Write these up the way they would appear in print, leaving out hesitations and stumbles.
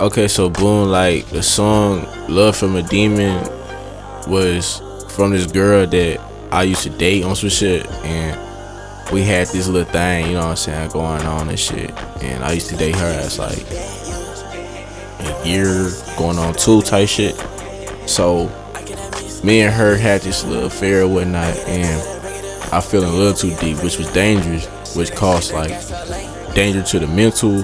Okay, so boom, like the song "Love from a Demon" was from this girl that I used to date on some shit, and we had this little thing, you know what I'm saying, going on and shit. And I used to date her as like a year, going on 2 type shit. So me and her had this little affair or whatnot, and I fell in a little too deep, which was dangerous, which caused like danger to the mental,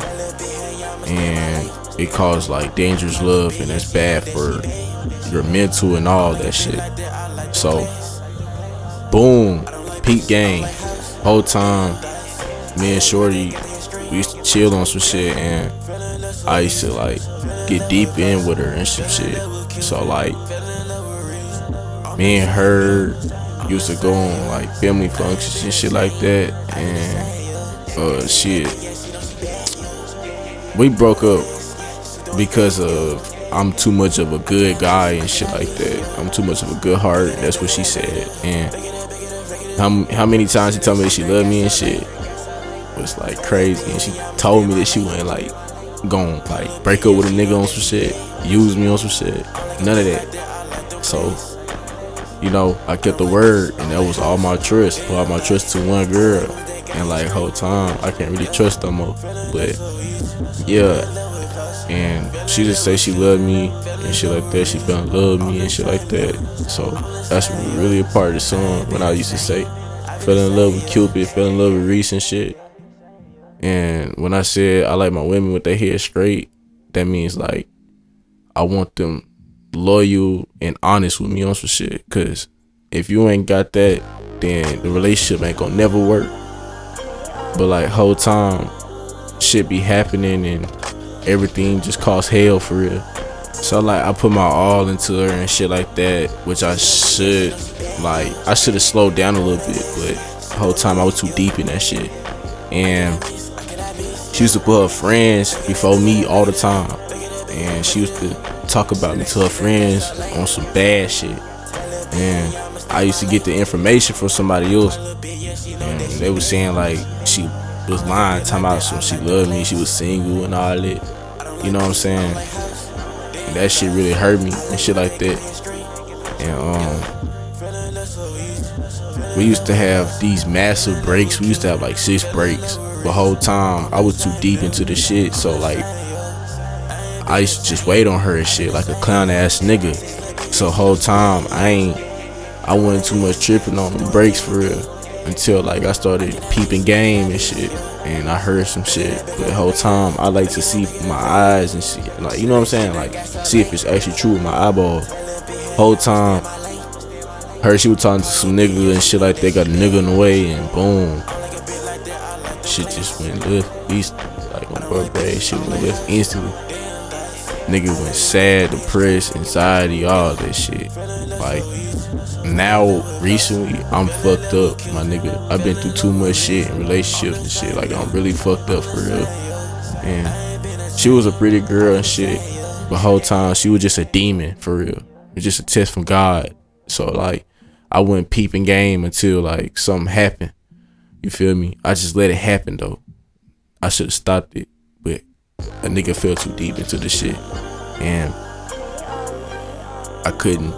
and it caused like dangerous love, and it's bad for your mental and all that shit. So boom, peak game. Whole time, me and Shorty, we used to chill on some shit, and I used to like get deep in with her and some shit. So like, me and her used to go on like family functions and shit like that, and shit, we broke up because of I'm too much of a good guy and shit like that. I'm too much of a good heart. That's what she said. And how many times she told me that she loved me and shit was like crazy. And she told me that she wasn't like gon' like break up with a nigga on some shit, use me on some shit, none of that. So, you know, I kept the word, and that was all my trust. Put all my trust to one girl, and like whole time I can't really trust no more. But yeah, and she just say she loved me and shit like that. She fell in love with me and shit like that. So that's really a part of the song when I used to say fell in love with Cupid, fell in love with Reese and shit. And when I said I like my women with their hair straight, that means like I want them loyal and honest with me on some shit. Cause if you ain't got that, then the relationship ain't gonna never work. But like whole time shit be happening and everything just costs hell for real. So like I put my all into her and shit like that, which I should have slowed down a little bit, but the whole time I was too deep in that shit. And she used to put her friends before me all the time, and she used to talk about me to her friends on some bad shit. And I used to get the information from somebody else, and they was saying like she was lying, talking about some she loved me, she was single and all that. You know what I'm saying? And that shit really hurt me and shit like that. And we used to have these massive breaks. We used to have like 6 breaks. The whole time I was too deep into the shit, so like I used to just wait on her and shit like a clown ass nigga. So whole time I wasn't too much tripping on the breaks for real, until like I started peeping game and shit, and I heard some shit. But the whole time I like to see my eyes and shit, like, you know what I'm saying, like see if it's actually true with my eyeball. Whole time heard she was talking to some nigga and shit like that, got a nigga in the way, and boom, shit just went left. East, like on birthday, shit went left instantly. Nigga went sad, depressed, anxiety, all that shit. Like now, recently, I'm fucked up, my nigga. I've been through too much shit in relationships and shit. Like I'm really fucked up for real. And she was a pretty girl and shit, but whole time she was just a demon for real. It's just a test from God. So like I wouldn't peep in game until like something happened. You feel me? I just let it happen though. I should have stopped it, but a nigga fell too deep into the shit, and I couldn't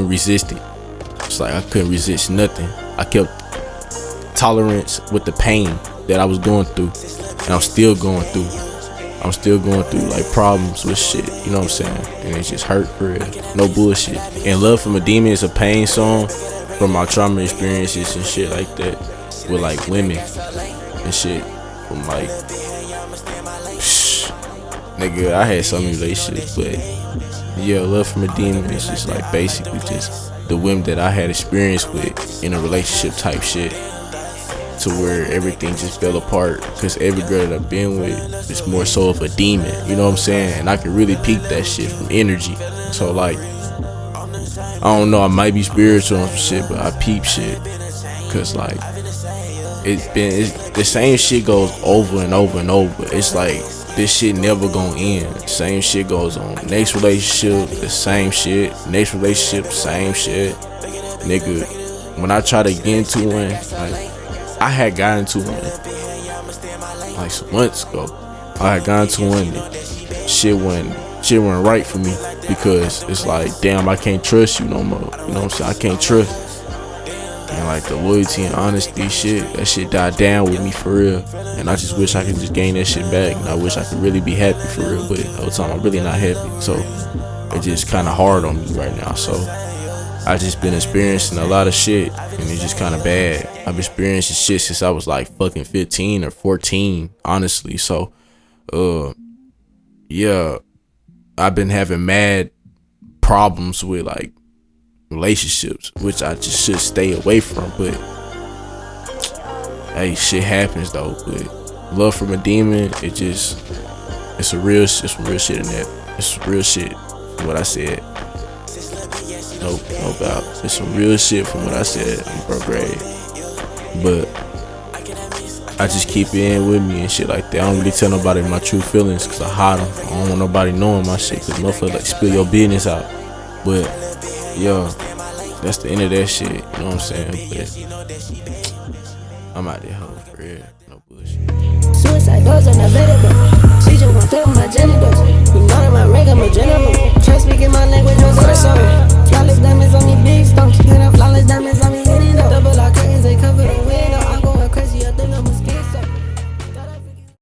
resist it. It's like I couldn't resist nothing. I kept tolerance with the pain that I was going through, and I'm still going through. I'm still going through like problems with shit, you know what I'm saying? And it just hurt for real. No bullshit. And Love from a Demon is a pain song from my trauma experiences and shit like that, with like women and shit. From like, nigga, I had so many relationships, but yeah, Love from a Demon is just like basically just the women that I had experience with in a relationship type shit, to where everything just fell apart. Cause every girl that I've been with is more so of a demon, you know what I'm saying? And I can really peep that shit from energy. So like, I don't know, I might be spiritual on some shit, but I peep shit. Cause like, it's the same shit goes over and over and over. It's like this shit never gonna end. Same shit goes on. Next relationship, the same shit. Next relationship, same shit. Nigga, when I try to get into one, like I had got into one like some months ago. I had got into one. shit wasn't right for me, because it's like, damn, I can't trust you no more. You know what I'm saying? I can't trust. And like the loyalty and honesty shit, that shit died down with me for real. And I just wish I could just gain that shit back. And I wish I could really be happy for real. But the whole time I'm really not happy. So it's just kind of hard on me right now. So I just been experiencing a lot of shit, and it's just kind of bad. I've experienced shit since I was like fucking 15 or 14, honestly. So, yeah, I've been having mad problems with like relationships, which I just should stay away from. But hey, shit happens though. But love from a demon, it's some real shit in that. It's some real shit from what I said. No doubt. It's some real shit from what I said in bro grade. But I just keep it in with me and shit like that. I don't really tell nobody my true feelings, cause I hide them. I don't want nobody knowing my shit, cause motherfuckers like spill your business out. But yo, that's the end of that shit. You know what I'm saying? But I'm out there hoe for real. No bullshit. Suicide doors unavailable.